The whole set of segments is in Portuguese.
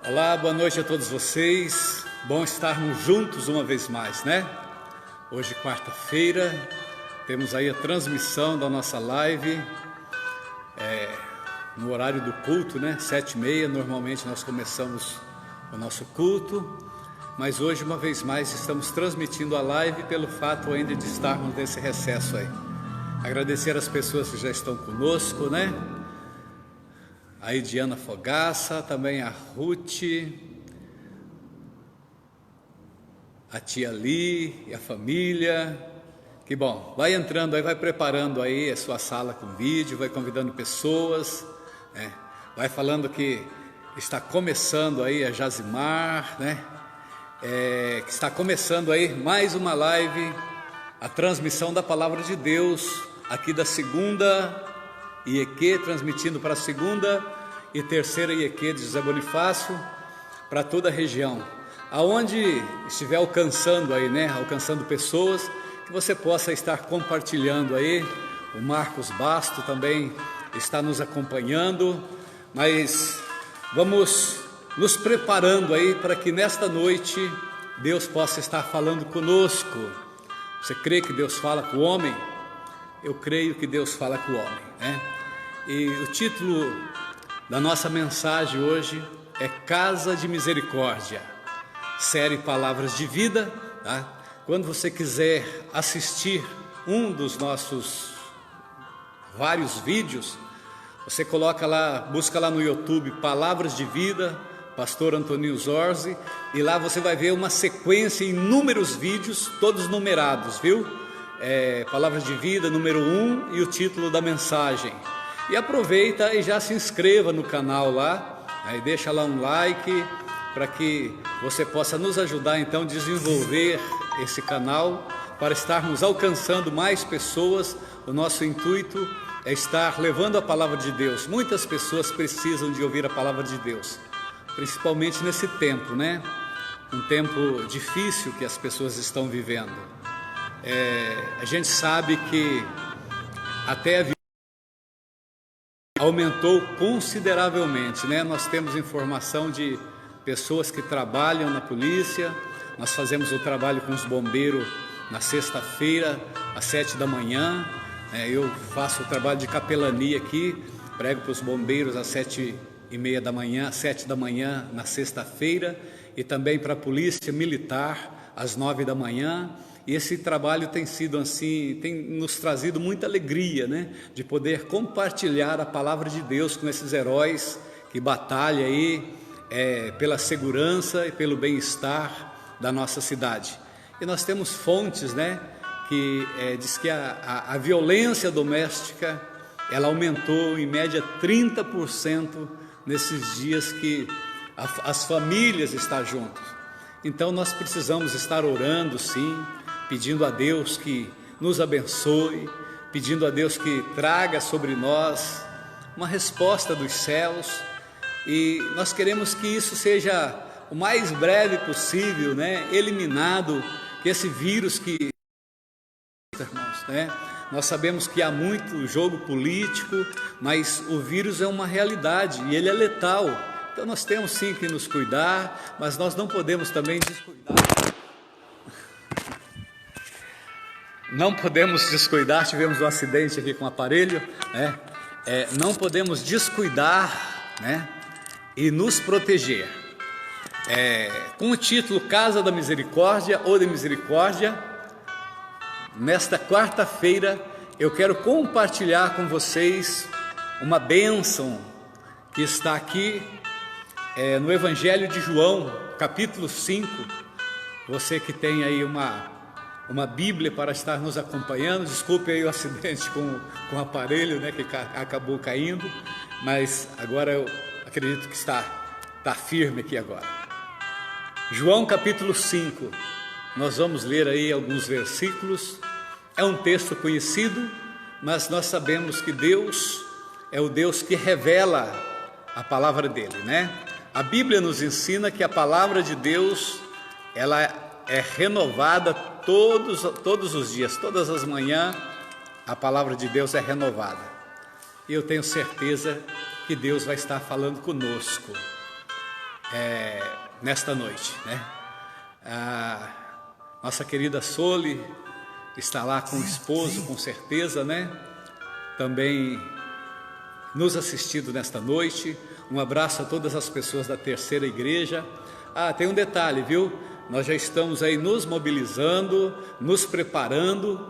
Olá, boa noite a todos vocês. Bom estarmos juntos uma vez mais, né? Hoje, quarta-feira, temos aí a transmissão da nossa live no horário do culto, né? 7h30, normalmente nós começamos o nosso culto, mas hoje, uma vez mais, estamos transmitindo a live pelo fato ainda de estarmos nesse recesso aí. Agradecer as pessoas que já estão conosco, né? Aí Diana Fogaça, também a Ruth, a tia Li e a família. Que bom, vai entrando aí, vai preparando aí a sua sala com vídeo, vai convidando pessoas, né? Vai falando que está começando aí a Jazimar, né? Que está começando aí mais uma live, a transmissão da Palavra de Deus, aqui da segunda IEQ, transmitindo para a segunda e terceira IEQ de José Bonifácio, para toda a região. Aonde estiver alcançando aí, né? Alcançando pessoas, que você possa estar compartilhando aí. O Marcos Basto também está nos acompanhando, mas vamos nos preparando aí para que nesta noite Deus possa estar falando conosco. Você crê que Deus fala com o homem? Eu creio que Deus fala com o homem, né? E o título da nossa mensagem hoje é Casa de Misericórdia, série Palavras de Vida, tá? Quando você quiser assistir um dos nossos vários vídeos, você coloca lá, busca lá no YouTube Palavras de Vida, Pastor Antoninho Zorzi, e lá você vai ver uma sequência, inúmeros vídeos, todos numerados, viu? Palavras de Vida, número 1 e o título da mensagem. E aproveita e já se inscreva no canal lá, e deixa lá um like, para que você possa nos ajudar então a desenvolver esse canal, para estarmos alcançando mais pessoas. O nosso intuito é estar levando a palavra de Deus. Muitas pessoas precisam de ouvir a palavra de Deus, principalmente nesse tempo, né? Um tempo difícil que as pessoas estão vivendo. A gente sabe que até a violência aumentou consideravelmente, né? Nós temos informação de pessoas que trabalham na polícia. Nós fazemos o trabalho com os bombeiros na sexta-feira, às 7h. Eu faço o trabalho de capelania aqui, prego para os bombeiros às 7h30, 7h na sexta-feira, e também para a polícia militar às 9h. E esse trabalho tem sido assim, tem nos trazido muita alegria, né? De poder compartilhar a palavra de Deus com esses heróis que batalham aí pela segurança e pelo bem-estar da nossa cidade. E nós temos fontes, né? Que diz que a violência doméstica, ela aumentou em média 30% nesses dias que as famílias estão juntas. Então nós precisamos estar orando, sim, pedindo a Deus que nos abençoe, pedindo a Deus que traga sobre nós uma resposta dos céus, e nós queremos que isso seja o mais breve possível, né? Eliminado, que esse vírus que, irmãos, né? Nós sabemos que há muito jogo político, mas o vírus é uma realidade e ele é letal. Então nós temos sim que nos cuidar, mas nós não podemos também descuidar. Não podemos descuidar, tivemos um acidente aqui com o aparelho, né? Não podemos descuidar, né? E nos proteger. Com o título Casa da Misericórdia ou de Misericórdia, nesta quarta-feira eu quero compartilhar com vocês uma bênção que está aqui no Evangelho de João, capítulo 5. Você que tem aí uma Bíblia para estar nos acompanhando, desculpe aí o acidente com o aparelho, né, que acabou caindo, mas agora eu acredito que está firme aqui agora. João capítulo 5, nós vamos ler aí alguns versículos. É um texto conhecido, mas nós sabemos que Deus é o Deus que revela a palavra dele, né? A Bíblia nos ensina que a palavra de Deus, ela é renovada todos os dias, todas as manhãs, a palavra de Deus é renovada. E eu tenho certeza que Deus vai estar falando conosco. nesta noite, né? A nossa querida Soli está lá com o esposo, com certeza, né? Também nos assistindo nesta noite. Um abraço a todas as pessoas da Terceira Igreja. Tem um detalhe, viu? Nós já estamos aí nos mobilizando, nos preparando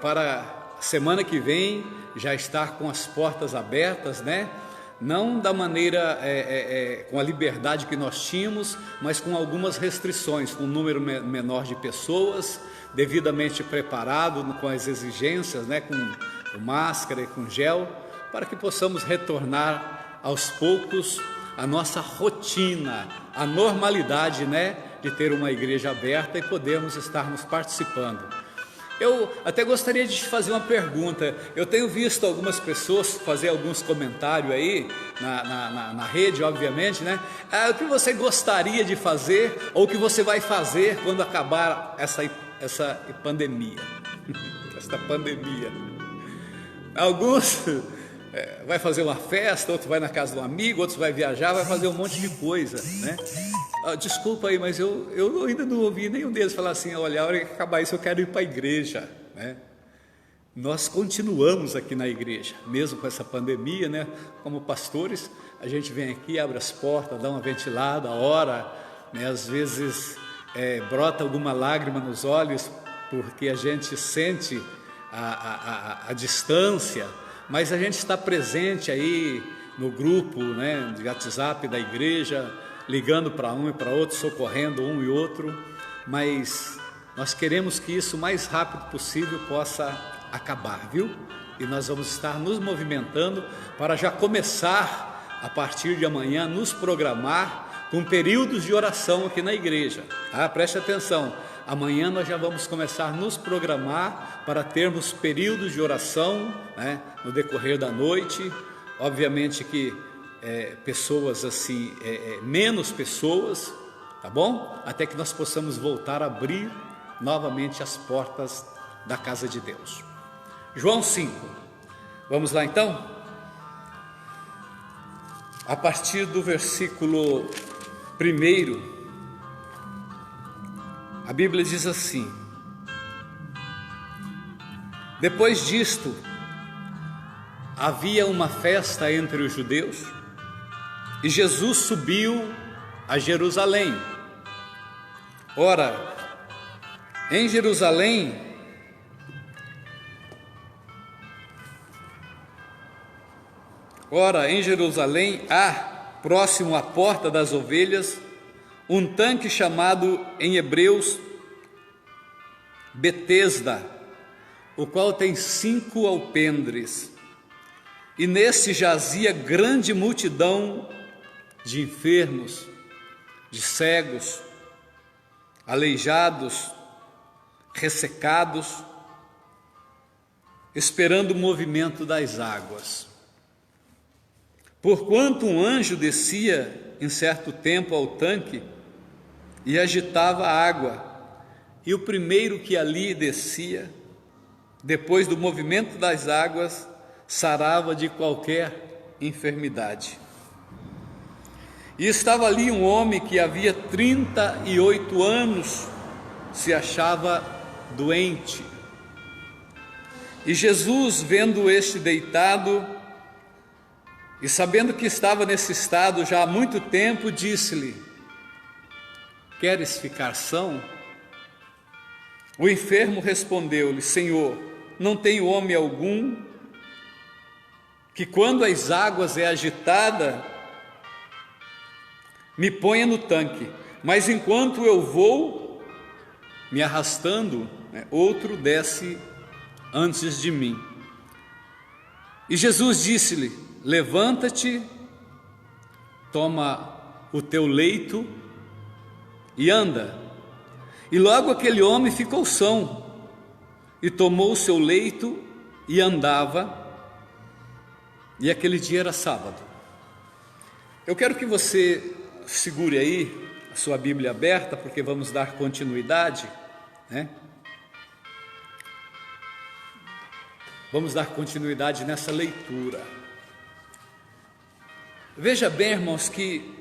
para a semana que vem já estar com as portas abertas, né? Não da maneira, com a liberdade que nós tínhamos, mas com algumas restrições, com um número menor de pessoas, devidamente preparado com as exigências, né? Com máscara e com gel, para que possamos retornar aos poucos a nossa rotina, a normalidade, né? De ter uma igreja aberta e podermos estarmos participando. Eu até gostaria de te fazer uma pergunta. Eu tenho visto algumas pessoas fazer alguns comentários aí na rede, obviamente, né? O que você gostaria de fazer ou o que você vai fazer quando acabar essa pandemia? Esta pandemia. Alguns vai fazer uma festa, outros vai na casa de um amigo, outros vai viajar, vai fazer um monte de coisa, né? Desculpa aí, mas eu ainda não ouvi nenhum deles falar assim: olha, a hora que acabar isso eu quero ir para a igreja, né? Nós continuamos aqui na igreja, mesmo com essa pandemia, né? Como pastores, a gente vem aqui, abre as portas, dá uma ventilada, ora, né? Às vezes brota alguma lágrima nos olhos, porque a gente sente a distância, mas a gente está presente aí no grupo, né, de WhatsApp da igreja, ligando para um e para outro, socorrendo um e outro, mas nós queremos que isso o mais rápido possível possa acabar, viu? E nós vamos estar nos movimentando para já começar, a partir de amanhã, nos programar com períodos de oração aqui na igreja. Preste atenção, amanhã nós já vamos começar a nos programar para termos períodos de oração, né, no decorrer da noite. Obviamente que pessoas assim, menos pessoas, tá bom? Até que nós possamos voltar a abrir novamente as portas da casa de Deus. João 5, vamos lá então? A partir do versículo 1, a Bíblia diz assim: depois disto, havia uma festa entre os judeus, e Jesus subiu a Jerusalém. Ora, em Jerusalém há, próximo à porta das ovelhas, um tanque chamado em hebreus Betesda, o qual tem 5 alpendres, e nesse jazia grande multidão de enfermos, de cegos, aleijados, ressecados, esperando o movimento das águas. Porquanto um anjo descia em certo tempo ao tanque e agitava a água, e o primeiro que ali descia, depois do movimento das águas, sarava de qualquer enfermidade. E estava ali um homem que havia 38 anos se achava doente. E Jesus, vendo este deitado e sabendo que estava nesse estado já há muito tempo, disse-lhe: queres ficar são? O enfermo respondeu-lhe: Senhor, não tenho homem algum que, quando as águas é agitada, me ponha no tanque, mas enquanto eu vou me arrastando, outro desce antes de mim. E Jesus disse-lhe: levanta-te, toma o teu leito e anda. E logo aquele homem ficou são, e tomou o seu leito e andava. E aquele dia era sábado. Eu quero que você segure aí a sua Bíblia aberta, porque vamos dar continuidade, né? Vamos dar continuidade nessa leitura. Veja bem, irmãos, que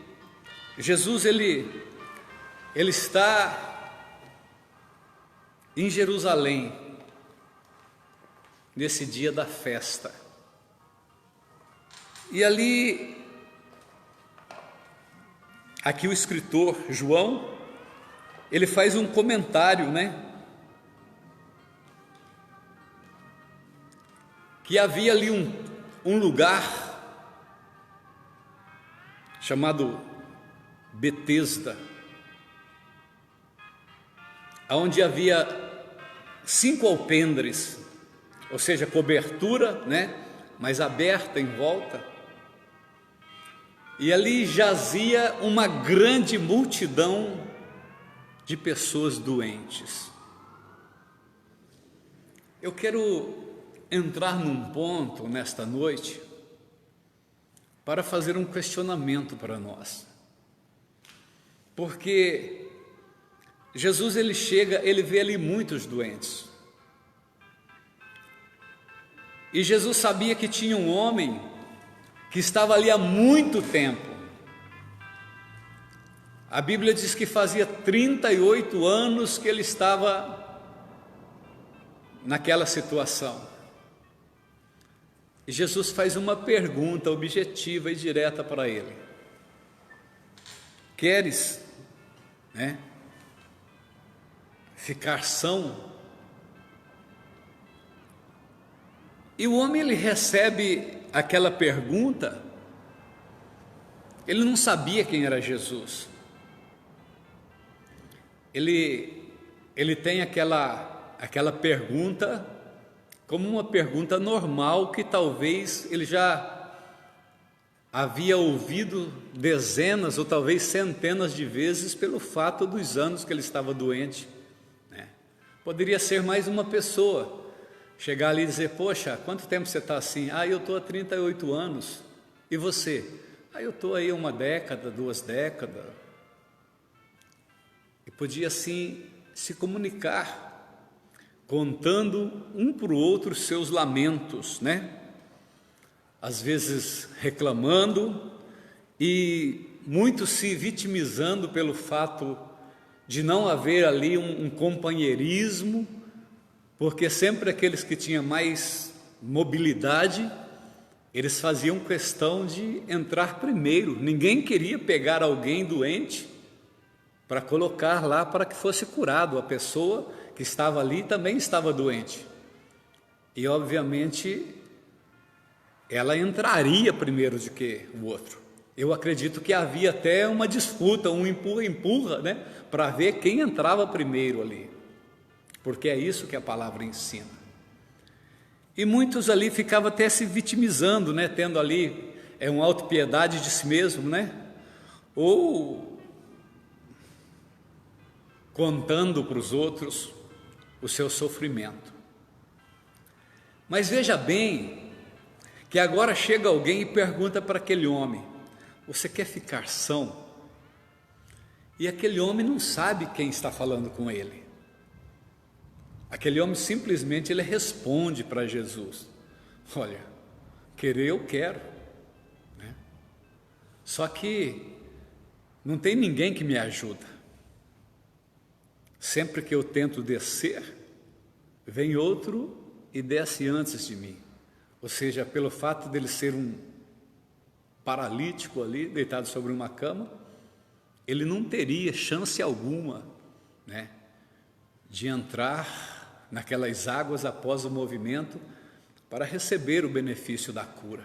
Jesus ele está em Jerusalém nesse dia da festa. E ali, aqui o escritor João, ele faz um comentário, que havia ali um lugar chamado Betesda, onde havia 5 alpendres, ou seja, cobertura, mas aberta em volta, e ali jazia uma grande multidão de pessoas doentes. Eu quero entrar num ponto nesta noite para fazer um questionamento para nós, porque Jesus ele chega, ele vê ali muitos doentes, e Jesus sabia que tinha um homem que estava ali há muito tempo. A Bíblia diz que fazia 38 anos que ele estava naquela situação. E Jesus faz uma pergunta objetiva e direta para ele: queres, ficar são? E o homem ele recebe aquela pergunta, ele não sabia quem era Jesus. Ele tem aquela pergunta como uma pergunta normal que talvez ele já havia ouvido dezenas ou talvez centenas de vezes pelo fato dos anos que ele estava doente. Poderia ser mais uma pessoa chegar ali e dizer: poxa, quanto tempo você está assim? Eu estou há 38 anos. E você? Eu estou aí 1 década, 2 décadas. E podia assim se comunicar, contando um para o outro seus lamentos, às vezes reclamando e muitos se vitimizando pelo fato de não haver ali um companheirismo, porque sempre aqueles que tinham mais mobilidade, eles faziam questão de entrar primeiro. Ninguém queria pegar alguém doente para colocar lá para que fosse curado. A pessoa que estava ali também estava doente, e obviamente ela entraria primeiro do que o outro. Eu acredito que havia até uma disputa, um empurra, para ver quem entrava primeiro ali, porque é isso que a palavra ensina. E muitos ali ficavam até se vitimizando, tendo ali uma autopiedade de si mesmo, ou contando para os outros o seu sofrimento. Mas veja bem que agora chega alguém e pergunta para aquele homem: você quer ficar são? E aquele homem não sabe quem está falando com ele. Aquele homem simplesmente ele responde para Jesus: olha, querer eu quero, só que não tem ninguém que me ajuda. Sempre que eu tento descer, vem outro e desce antes de mim. Ou seja, pelo fato dele ser um paralítico ali, deitado sobre uma cama, ele não teria chance alguma, de entrar naquelas águas após o movimento para receber o benefício da cura.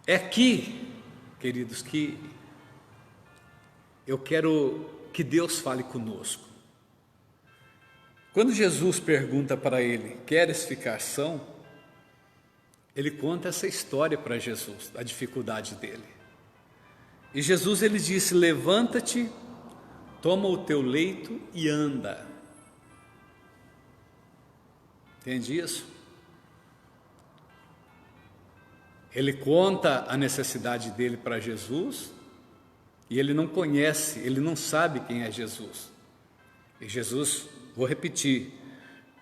É aqui, queridos, que eu quero que Deus fale conosco. Quando Jesus pergunta para ele: queres ficar são? Ele conta essa história para Jesus, a dificuldade dele. E Jesus ele disse: levanta-te, toma o teu leito e anda. Entende isso? Ele conta a necessidade dele para Jesus, e ele não conhece, ele não sabe quem é Jesus. E Jesus, vou repetir,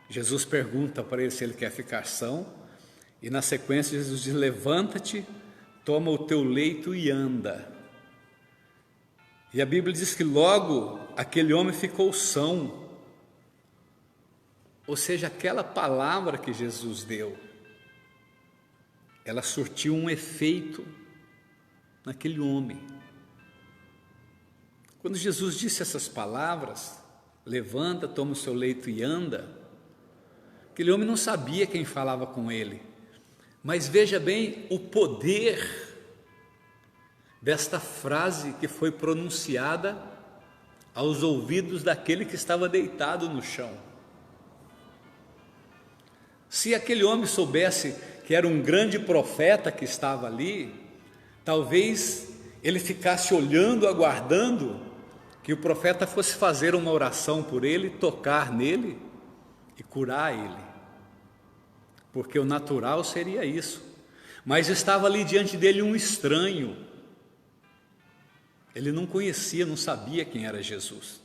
Jesus pergunta para ele se ele quer ficar são, e na sequência Jesus diz: levanta-te, toma o teu leito e anda. E a Bíblia diz que logo aquele homem ficou são. Ou seja, aquela palavra que Jesus deu, ela surtiu um efeito naquele homem. Quando Jesus disse essas palavras, levanta, toma o seu leito e anda, aquele homem não sabia quem falava com ele, mas veja bem o poder desta frase que foi pronunciada aos ouvidos daquele que estava deitado no chão. Se aquele homem soubesse que era um grande profeta que estava ali, talvez ele ficasse olhando, aguardando que o profeta fosse fazer uma oração por ele, tocar nele e curar ele, porque o natural seria isso. Mas estava ali diante dele um estranho. Ele não conhecia, não sabia quem era Jesus.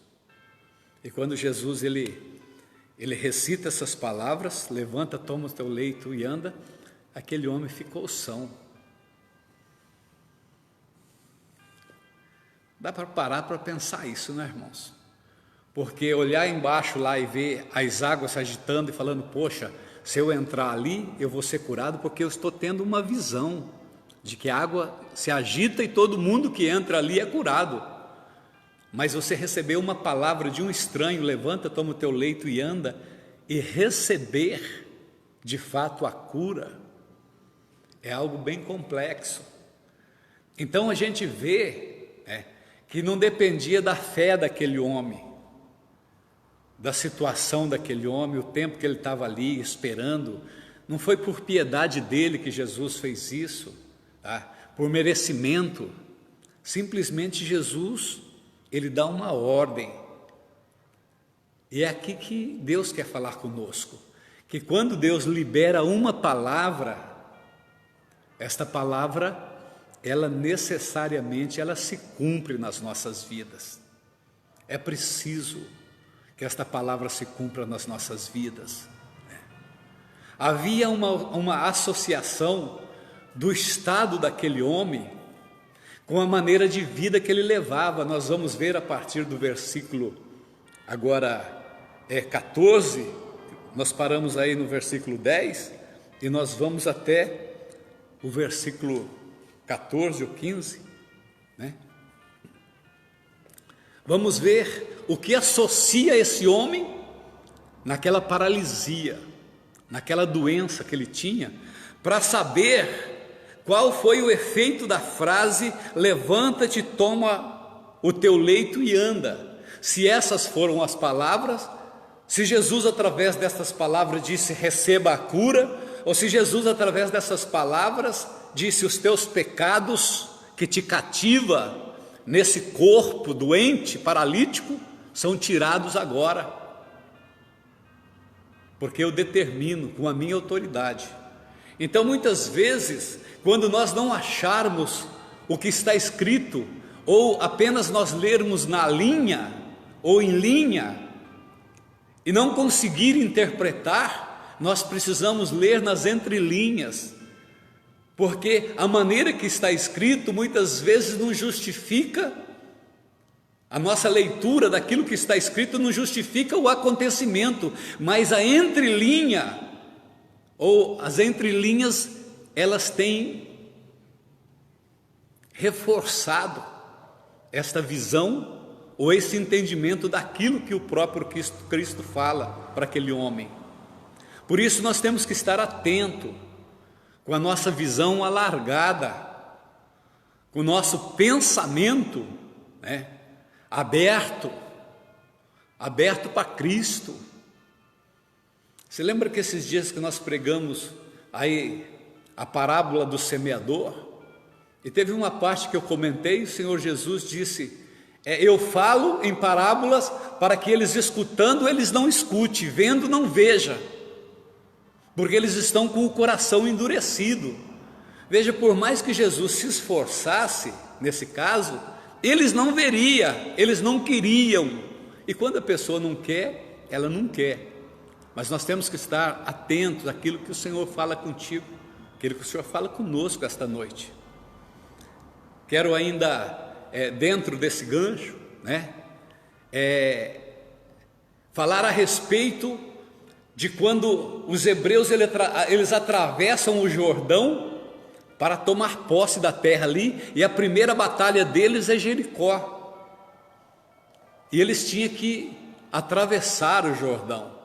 E quando Jesus ele recita essas palavras, levanta, toma o teu leito e anda, aquele homem ficou são. Dá para parar para pensar isso, né, irmãos? Porque olhar embaixo lá e ver as águas se agitando e falando, poxa, se eu entrar ali, eu vou ser curado, porque eu estou tendo uma visão de que a água se agita e todo mundo que entra ali é curado. Mas você recebeu uma palavra de um estranho, levanta, toma o teu leito e anda, e receber de fato a cura, é algo bem complexo. Então a gente vê que não dependia da fé daquele homem, da situação daquele homem, o tempo que ele estava ali esperando, não foi por piedade dele que Jesus fez isso, tá? Por merecimento. Simplesmente Jesus, ele dá uma ordem, e é aqui que Deus quer falar conosco, que quando Deus libera uma palavra, esta palavra, ela necessariamente, ela se cumpre nas nossas vidas. É preciso que esta palavra se cumpra nas nossas vidas. Havia uma associação do estado daquele homem com a maneira de vida que ele levava. Nós vamos ver a partir do versículo, agora 14, nós paramos aí no versículo 10, e nós vamos até o versículo 14 ou 15, né? Vamos ver o que associa esse homem naquela paralisia, naquela doença que ele tinha, para saber qual foi o efeito da frase, levanta-te, toma o teu leito e anda. Se essas foram as palavras, se Jesus através dessas palavras disse receba a cura, ou se Jesus através dessas palavras disse os teus pecados que te cativa nesse corpo doente, paralítico, são tirados agora, porque eu determino com a minha autoridade. Então muitas vezes, quando nós não acharmos o que está escrito, ou apenas nós lermos na linha, ou em linha, e não conseguir interpretar, nós precisamos ler nas entrelinhas, porque a maneira que está escrito muitas vezes não justifica, a nossa leitura daquilo que está escrito não justifica o acontecimento, mas a entrelinha, ou as entrelinhas, elas têm reforçado esta visão, ou esse entendimento daquilo que o próprio Cristo fala para aquele homem. Por isso nós temos que estar atento, com a nossa visão alargada, com o nosso pensamento, aberto para Cristo. Você lembra que esses dias que nós pregamos aí a parábola do semeador? E teve uma parte que eu comentei, o Senhor Jesus disse, eu falo em parábolas para que eles escutando, eles não escutem, vendo, não vejam, porque eles estão com o coração endurecido. Veja, por mais que Jesus se esforçasse, nesse caso, eles não veriam, eles não queriam. E quando a pessoa não quer, ela não quer. Mas nós temos que estar atentos àquilo que o Senhor fala contigo, aquilo que o Senhor fala conosco esta noite. Quero ainda dentro desse gancho, né? Falar a respeito de quando os hebreus eles atravessam o Jordão para tomar posse da terra ali, e a primeira batalha deles é Jericó, e eles tinham que atravessar o Jordão.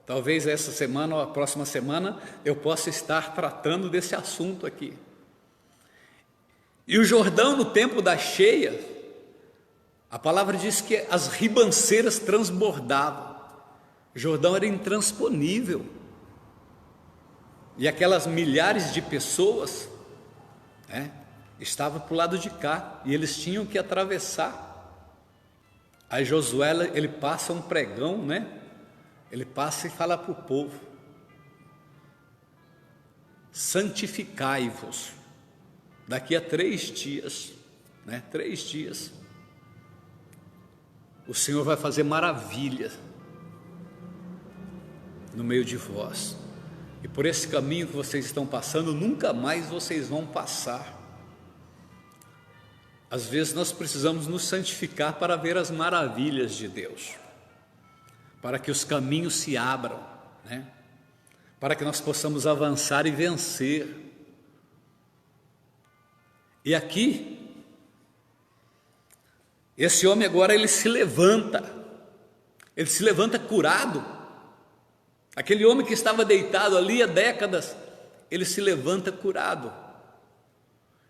Talvez essa semana ou a próxima semana eu possa estar tratando desse assunto aqui. E o Jordão, no tempo da cheia, a palavra diz que as ribanceiras transbordavam. O Jordão era intransponível. E aquelas milhares de pessoas, estavam para o lado de cá, e eles tinham que atravessar. Aí Josué, ele passa um pregão, né? Ele passa e fala para o povo: santificai-vos, daqui a 3 dias, 3 dias, o Senhor vai fazer maravilhas no meio de vós, e por esse caminho que vocês estão passando, nunca mais vocês vão passar. Às vezes nós precisamos nos santificar para ver as maravilhas de Deus, para que os caminhos se abram, né? Para que nós possamos avançar e vencer. E aqui, esse homem agora ele se levanta curado. Aquele homem que estava deitado ali há décadas, ele se levanta curado.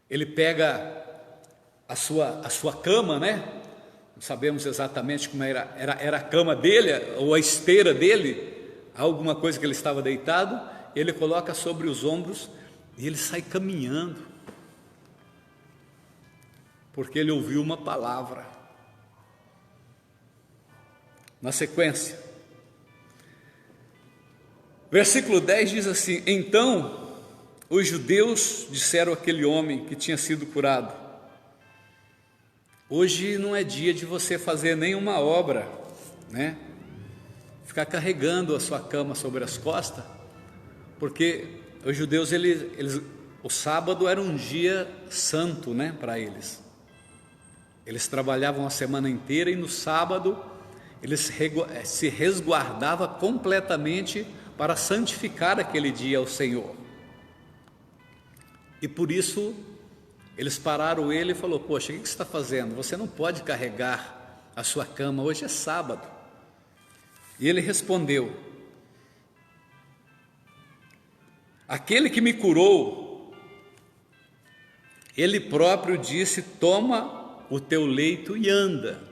Ele pega a sua cama, né? Não sabemos exatamente como era a cama dele, ou a esteira dele, alguma coisa que ele estava deitado, ele coloca sobre os ombros e ele sai caminhando, porque ele ouviu uma palavra. Na sequência, versículo 10 diz assim: então os judeus disseram àquele homem que tinha sido curado: hoje não é dia de você fazer nenhuma obra, né? Ficar carregando a sua cama sobre as costas, porque os judeus, o sábado era um dia santo, né, para eles. Eles trabalhavam a semana inteira e no sábado eles se resguardavam completamente para santificar aquele dia ao Senhor. E por isso eles pararam ele e falou: poxa, o que você está fazendo? Você não pode carregar a sua cama, hoje é sábado. E ele respondeu: aquele que me curou, ele próprio disse: toma o teu leito e anda.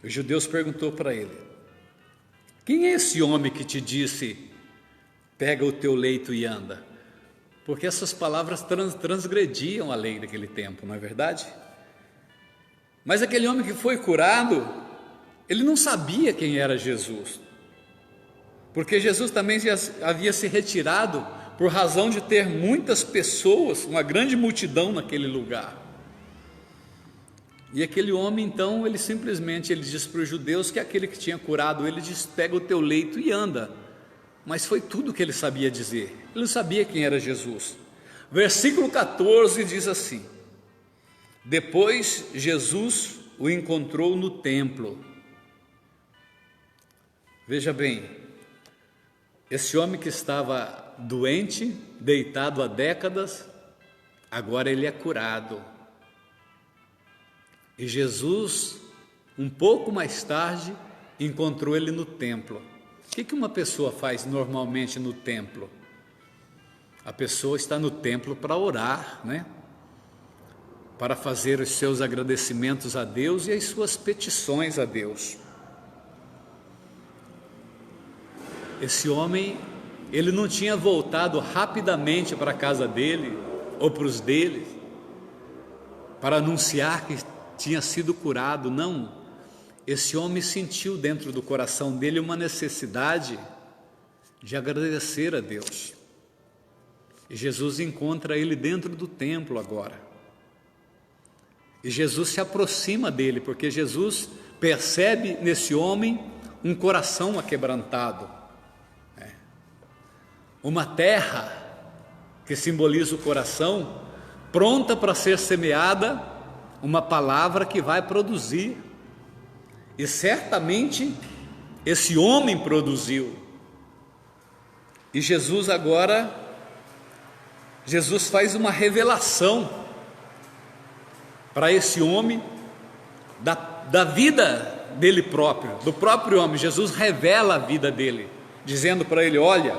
Os judeus perguntou para ele: quem é esse homem que te disse: pega o teu leito e anda? Porque essas palavras transgrediam a lei daquele tempo, não é verdade? Mas aquele homem que foi curado, ele não sabia quem era Jesus, porque Jesus também havia se retirado por razão de ter muitas pessoas, uma grande multidão naquele lugar. E aquele homem então, ele disse para os judeus que aquele que tinha curado ele disse: pega o teu leito e anda. Mas foi tudo que ele sabia dizer, ele não sabia quem era Jesus. Versículo 14 diz assim: depois Jesus o encontrou no templo. Veja bem, esse homem que estava doente, deitado há décadas, agora ele é curado. E Jesus, um pouco mais tarde, encontrou ele no templo. O que uma pessoa faz normalmente no templo? A pessoa está no templo para orar, né? Para fazer os seus agradecimentos a Deus e as suas petições a Deus. Esse homem, ele não tinha voltado rapidamente para a casa dele ou para os deles para anunciar que tinha sido curado, não. Esse homem sentiu dentro do coração dele uma necessidade de agradecer a Deus. E Jesus encontra ele dentro do templo agora. E Jesus se aproxima dele, porque Jesus percebe nesse homem um coração aquebrantado. Uma terra que simboliza o coração pronta para ser semeada, uma palavra que vai produzir. E certamente esse homem produziu. E Jesus faz uma revelação para esse homem da vida dele próprio, do próprio homem. Jesus revela a vida dele, dizendo para ele: olha,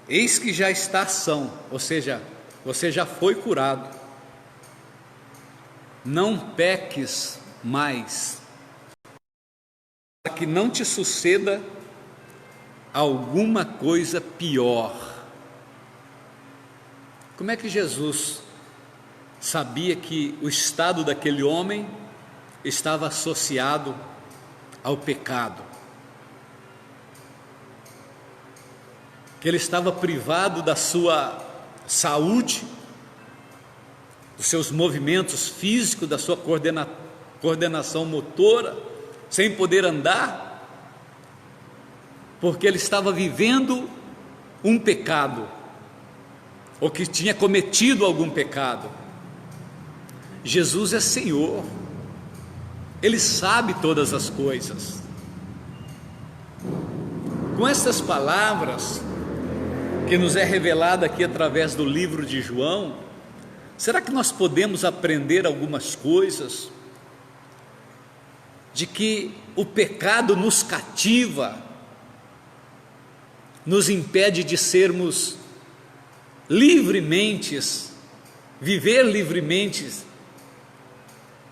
eis que já está são, ou seja, você já foi curado, não peques mais, para que não te suceda alguma coisa pior. Como é que Jesus sabia que o estado daquele homem estava associado ao pecado? Que ele estava privado da sua saúde, dos seus movimentos físicos, da sua coordenação motora, sem poder andar, porque ele estava vivendo um pecado, ou que tinha cometido algum pecado. Jesus é Senhor, Ele sabe todas as coisas. Com estas palavras que nos é revelada aqui através do livro de João, será que nós podemos aprender algumas coisas? De que o pecado nos cativa, nos impede de sermos livremente, viver livremente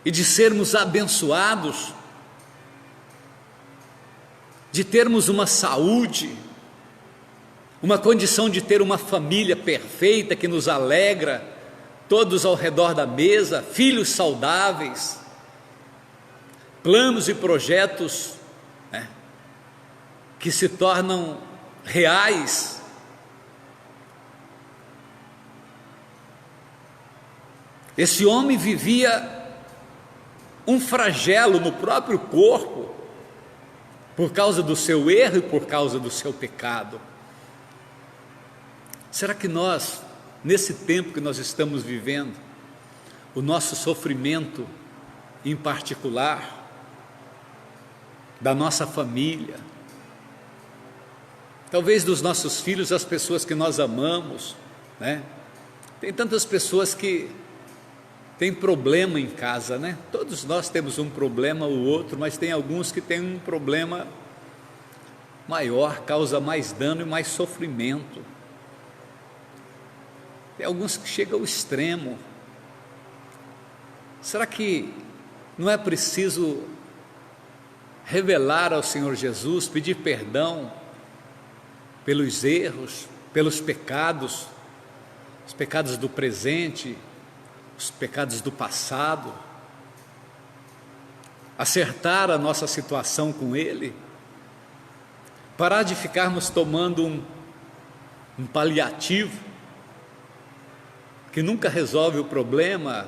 e de sermos abençoados, de termos uma saúde, uma condição de ter uma família perfeita que nos alegra, todos ao redor da mesa, filhos saudáveis, planos e projetos, que se tornam reais. Esse homem vivia um flagelo no próprio corpo, por causa do seu erro e por causa do seu pecado. Será que nós, nesse tempo que nós estamos vivendo, o nosso sofrimento em particular, da nossa família, talvez dos nossos filhos, as pessoas que nós amamos, Tem tantas pessoas que têm problema em casa, Todos nós temos um problema ou outro, mas tem alguns que têm um problema maior, causa mais dano e mais sofrimento. Tem alguns que chegam ao extremo. Será que não é preciso revelar ao Senhor Jesus, pedir perdão pelos erros, pelos pecados, os pecados do presente, os pecados do passado, acertar a nossa situação com Ele, parar de ficarmos tomando um paliativo, que nunca resolve o problema,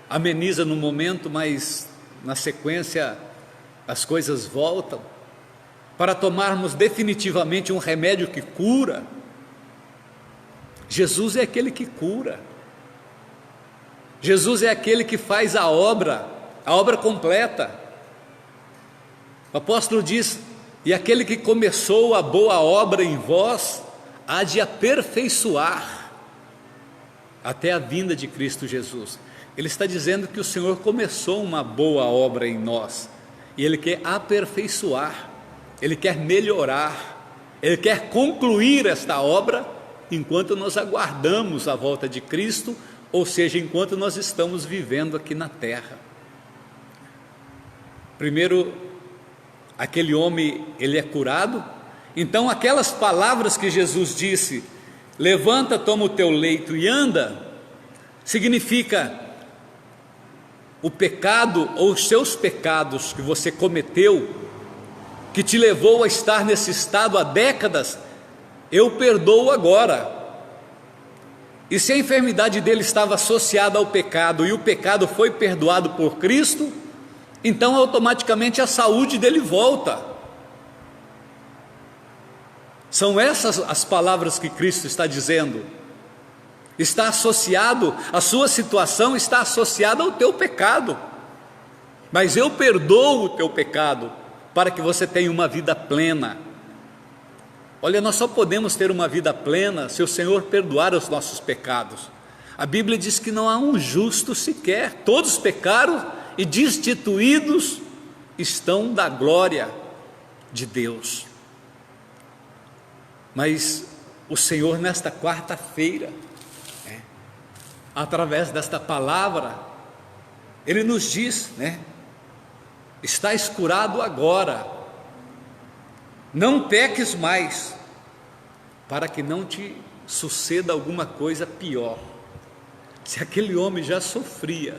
ameniza no momento, mas na sequência as coisas voltam, para tomarmos definitivamente um remédio que cura. Jesus é aquele que cura, Jesus é aquele que faz a obra completa. O apóstolo diz: e aquele que começou a boa obra em vós, há de aperfeiçoar até a vinda de Cristo Jesus. Ele está dizendo que o Senhor começou uma boa obra em nós, e Ele quer aperfeiçoar, Ele quer melhorar, Ele quer concluir esta obra, enquanto nós aguardamos a volta de Cristo, ou seja, enquanto nós estamos vivendo aqui na terra. Primeiro, aquele homem, ele é curado. Então aquelas palavras que Jesus disse: levanta, toma o teu leito e anda, significa o pecado ou os seus pecados que você cometeu, que te levou a estar nesse estado há décadas, eu perdoo agora. E se a enfermidade dele estava associada ao pecado e o pecado foi perdoado por Cristo, então automaticamente a saúde dele volta. São essas as palavras que Cristo está dizendo. está associado, a sua situação está associada ao teu pecado. Mas eu perdoo o teu pecado para que você tenha uma vida plena. Olha, nós só podemos ter uma vida plena se o Senhor perdoar os nossos pecados. A Bíblia diz que não há um justo sequer, todos pecaram e destituídos estão da glória de Deus. Mas o Senhor, nesta quarta-feira, através desta palavra, Ele nos diz, estás curado agora, não peques mais, para que não te suceda alguma coisa pior. Se aquele homem já sofria,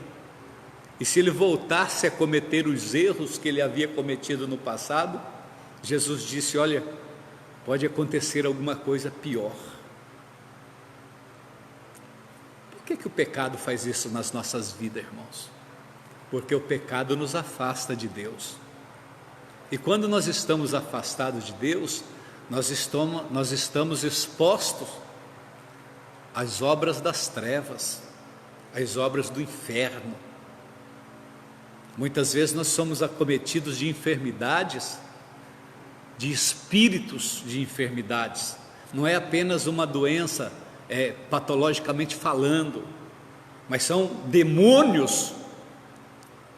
e se ele voltasse a cometer os erros que ele havia cometido no passado, Jesus disse: olha, pode acontecer alguma coisa pior. Por que o pecado faz isso nas nossas vidas, irmãos? Porque o pecado nos afasta de Deus. E quando nós estamos afastados de Deus, nós estamos expostos às obras das trevas, às obras do inferno. Muitas vezes nós somos acometidos de enfermidades, de espíritos de enfermidades. Não é apenas uma doença patologicamente falando, mas são demônios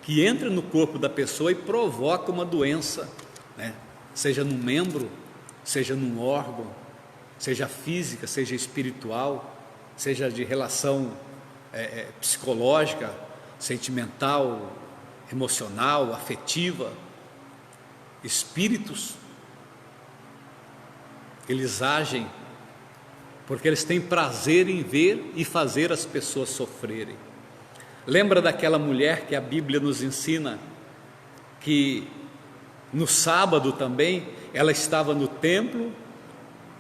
que entram no corpo da pessoa e provocam uma doença, seja num membro, seja num órgão, seja física, seja espiritual, seja de relação psicológica, sentimental, emocional, afetiva. Espíritos, eles agem porque eles têm prazer em ver e fazer as pessoas sofrerem. Lembra daquela mulher que a Bíblia nos ensina que no sábado também ela estava no templo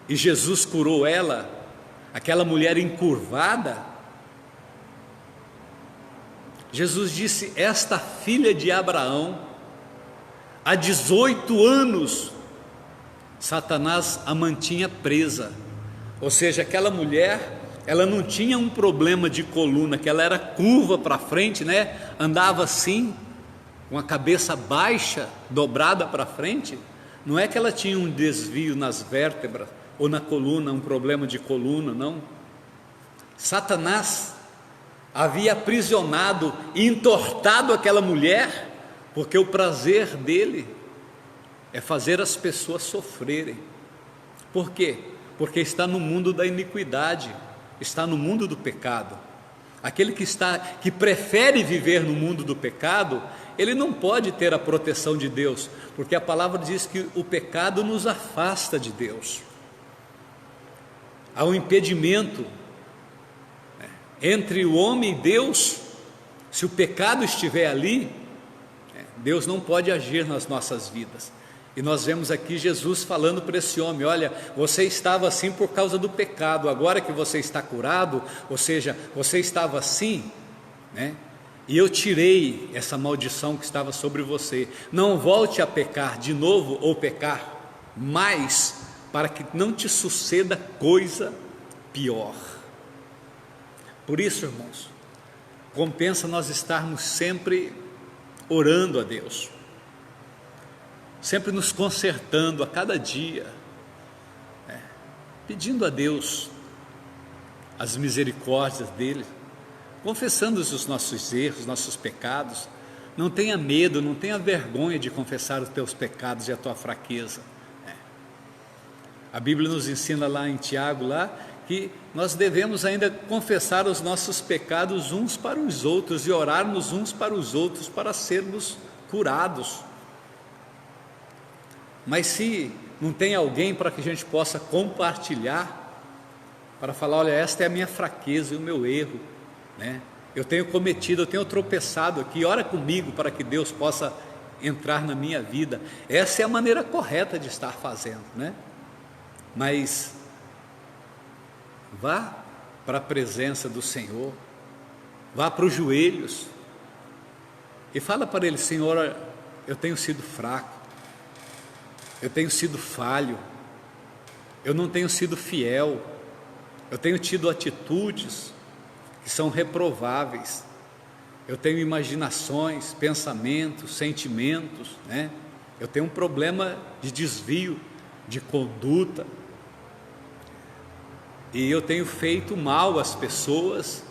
e Jesus curou ela, aquela mulher encurvada? Jesus disse: esta filha de Abraão, há 18 anos Satanás a mantinha presa. Ou seja, aquela mulher, ela não tinha um problema de coluna, que ela era curva para frente, andava assim, com a cabeça baixa, dobrada para frente. Não é que ela tinha um desvio nas vértebras ou na coluna, um problema de coluna, não. Satanás havia aprisionado e entortado aquela mulher, porque o prazer dele é fazer as pessoas sofrerem. Por quê? Porque está no mundo da iniquidade, está no mundo do pecado. Aquele que prefere viver no mundo do pecado, ele não pode ter a proteção de Deus, porque a palavra diz que o pecado nos afasta de Deus. Há um impedimento entre o homem e Deus. Se o pecado estiver ali, Deus não pode agir nas nossas vidas. E nós vemos aqui Jesus falando para esse homem: olha, você estava assim por causa do pecado, agora que você está curado, ou seja, você estava assim, e eu tirei essa maldição que estava sobre você. Não volte a pecar de novo ou pecar mais, para que não te suceda coisa pior. Por isso, irmãos, compensa nós estarmos sempre orando a Deus, sempre nos consertando a cada dia, pedindo a Deus as misericórdias dele, confessando os nossos erros, nossos pecados. Não tenha medo, não tenha vergonha de confessar os teus pecados e a tua fraqueza. A Bíblia nos ensina lá em Tiago, que nós devemos ainda confessar os nossos pecados uns para os outros e orarmos uns para os outros para sermos curados. Mas se não tem alguém para que a gente possa compartilhar, para falar: olha, esta é a minha fraqueza e o meu erro, eu tenho cometido, eu tenho tropeçado aqui, ora comigo para que Deus possa entrar na minha vida. Essa é a maneira correta de estar fazendo, Mas vá para a presença do Senhor, vá para os joelhos e fala para Ele: Senhor, eu tenho sido fraco, eu tenho sido falho, eu não tenho sido fiel, eu tenho tido atitudes que são reprováveis, eu tenho imaginações, pensamentos, sentimentos, né? Eu tenho um problema de desvio de conduta, e eu tenho feito mal às pessoas,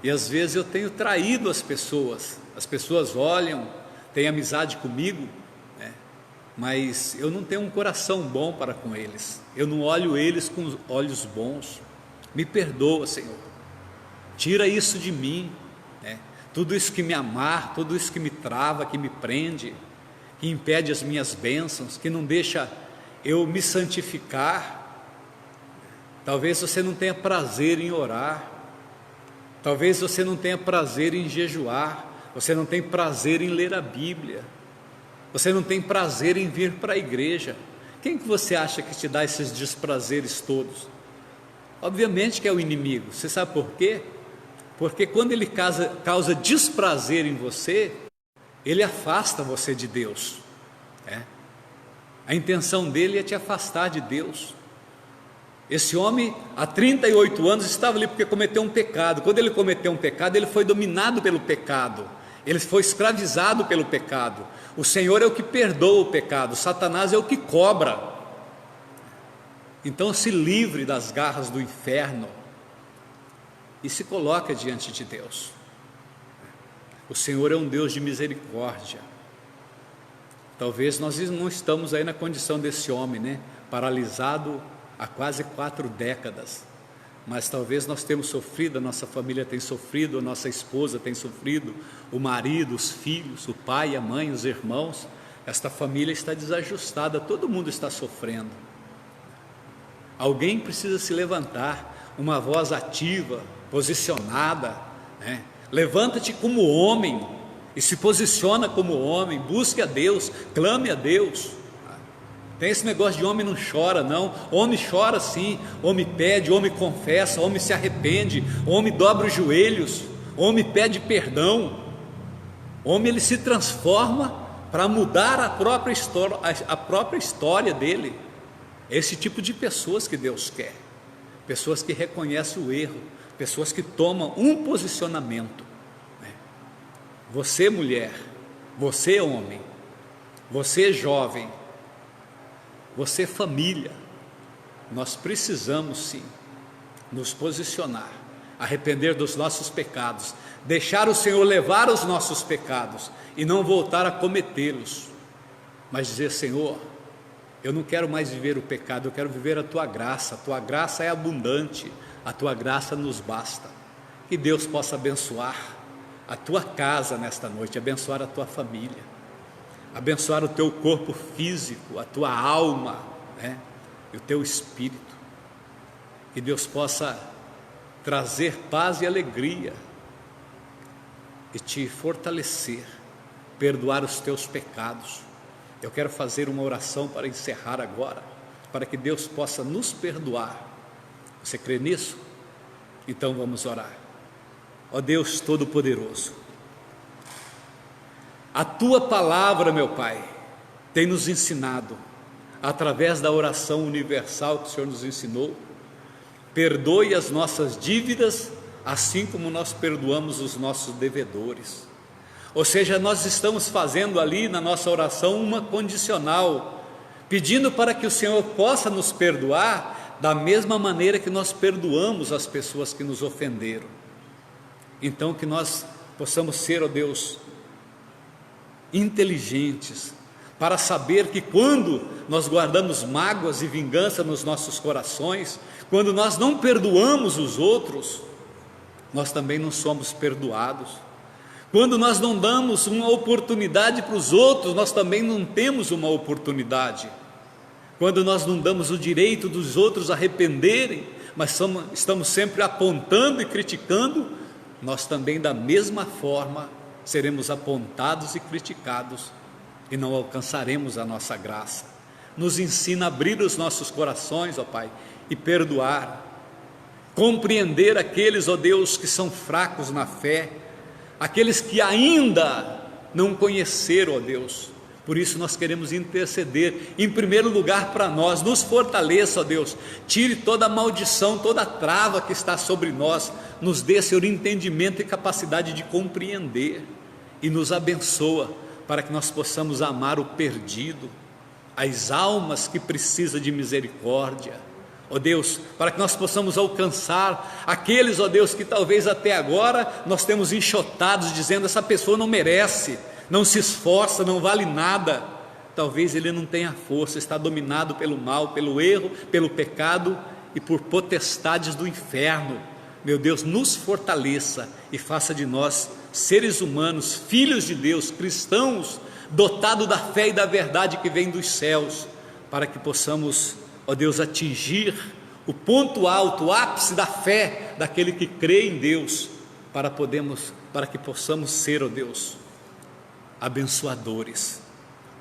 e às vezes eu tenho traído as pessoas olham, têm amizade comigo, né? Mas eu não tenho um coração bom para com eles, eu não olho eles com olhos bons. Me perdoa, Senhor, tira isso de mim, né? Tudo isso que me amarra, tudo isso que me trava, que me prende, que impede as minhas bênçãos, que não deixa eu me santificar. Talvez você não tenha prazer em orar, talvez você não tenha prazer em jejuar, você não tem prazer em ler a Bíblia, você não tem prazer em vir para a igreja. Quem que você acha que te dá esses desprazeres todos? Obviamente que é o inimigo. Você sabe por quê? Porque quando ele causa desprazer em você, ele afasta você de Deus, né? A intenção dele é te afastar de Deus. Esse homem, há 38 anos, estava ali porque cometeu um pecado. Quando ele cometeu um pecado, ele foi dominado pelo pecado, ele foi escravizado pelo pecado. O Senhor é o que perdoa o pecado, Satanás é o que cobra. Então se livre das garras do inferno e se coloca diante de Deus. O Senhor é um Deus de misericórdia. Talvez nós não estamos aí na condição desse homem, né? Paralisado há quase 4 décadas, mas talvez nós temos sofrido, a nossa família tem sofrido, a nossa esposa tem sofrido, o marido, os filhos, o pai, a mãe, os irmãos. Esta família está desajustada, todo mundo está sofrendo. Alguém precisa se levantar, uma voz ativa, posicionada, né? Levanta-te como homem e se posiciona como homem, busque a Deus, clame a Deus. Tem esse negócio de homem não chora, não. Homem chora sim, homem pede, homem confessa, homem se arrepende, homem dobra os joelhos, homem pede perdão. Homem, ele se transforma para mudar a própria história dele. É esse tipo de pessoas que Deus quer, pessoas que reconhecem o erro, pessoas que tomam um posicionamento, né? Você mulher, você homem, você jovem, você família, nós precisamos sim nos posicionar, arrepender dos nossos pecados, deixar o Senhor levar os nossos pecados e não voltar a cometê-los, mas dizer: Senhor, eu não quero mais viver o pecado, eu quero viver a Tua graça é abundante, a Tua graça nos basta. Que Deus possa abençoar a tua casa nesta noite, abençoar a tua família, abençoar o teu corpo físico, a tua alma, né? E o teu espírito. Que Deus possa trazer paz e alegria e te fortalecer, perdoar os teus pecados. Eu quero fazer uma oração para encerrar agora, para que Deus possa nos perdoar. Você crê nisso? Então vamos orar. Ó Deus Todo-Poderoso, a Tua palavra, meu Pai, tem nos ensinado, através da oração universal que o Senhor nos ensinou: perdoe as nossas dívidas, assim como nós perdoamos os nossos devedores. Ou seja, nós estamos fazendo ali na nossa oração uma condicional, pedindo para que o Senhor possa nos perdoar da mesma maneira que nós perdoamos as pessoas que nos ofenderam. Então que nós possamos ser, ó Deus, inteligentes, para saber que quando nós guardamos mágoas e vingança nos nossos corações, quando nós não perdoamos os outros, nós também não somos perdoados. Quando nós não damos uma oportunidade para os outros, nós também não temos uma oportunidade. Quando nós não damos o direito dos outros arrependerem, mas estamos sempre apontando e criticando, nós também da mesma forma seremos apontados e criticados e não alcançaremos a nossa graça. Nos ensina a abrir os nossos corações, ó Pai, e perdoar, compreender aqueles, ó Deus, que são fracos na fé, aqueles que ainda não conheceram, ó Deus, Por isso nós queremos interceder, em primeiro lugar para nós, nos fortaleça, ó Deus, tire toda a maldição, toda a trava que está sobre nós, nos dê, Senhor, entendimento e capacidade de compreender, e nos abençoa, para que nós possamos amar o perdido, as almas que precisam de misericórdia, ó Deus, para que nós possamos alcançar aqueles, ó Deus, que talvez até agora nós temos enxotados, dizendo, essa pessoa não merece, não se esforça, não vale nada. Talvez ele não tenha força, está dominado pelo mal, pelo erro, pelo pecado e por potestades do inferno. Meu Deus, nos fortaleça e faça de nós seres humanos, filhos de Deus, cristãos, dotados da fé e da verdade que vem dos céus, para que possamos, ó Deus, atingir o ponto alto, o ápice da fé daquele que crê em Deus, para que possamos ser, ó Deus, abençoadores,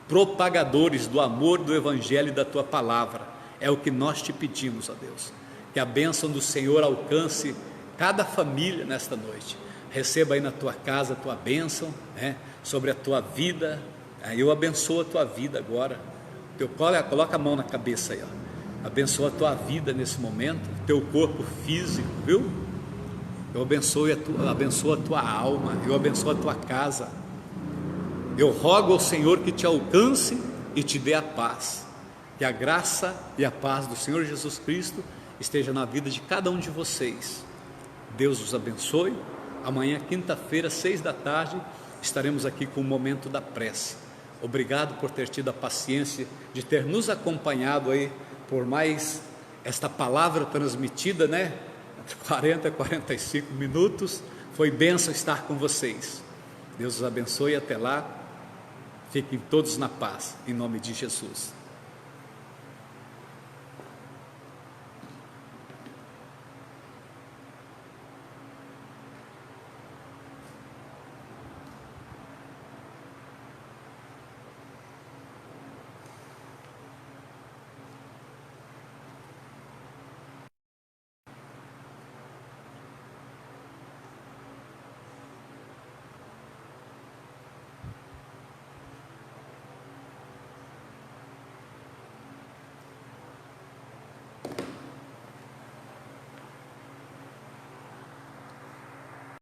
propagadores do amor, do evangelho e da tua palavra. É o que nós te pedimos, ó Deus, que a bênção do Senhor alcance cada família nesta noite. Receba aí na tua casa a tua bênção, sobre a tua vida. Eu abençoo a tua vida agora. Coloca a mão na cabeça aí, ó. Abençoa a tua vida nesse momento, teu corpo físico, viu? Eu abençoo a tua alma, eu abençoo a tua casa. Eu rogo ao Senhor que te alcance e te dê a paz, que a graça e a paz do Senhor Jesus Cristo esteja na vida de cada um de vocês. Deus os abençoe. Amanhã, quinta-feira, 6h, estaremos aqui com o momento da prece. Obrigado por ter tido a paciência de ter nos acompanhado aí por mais esta palavra transmitida, entre 40 e 45 minutos. Foi bênção estar com vocês. Deus os abençoe e até lá. Fiquem todos na paz, em nome de Jesus.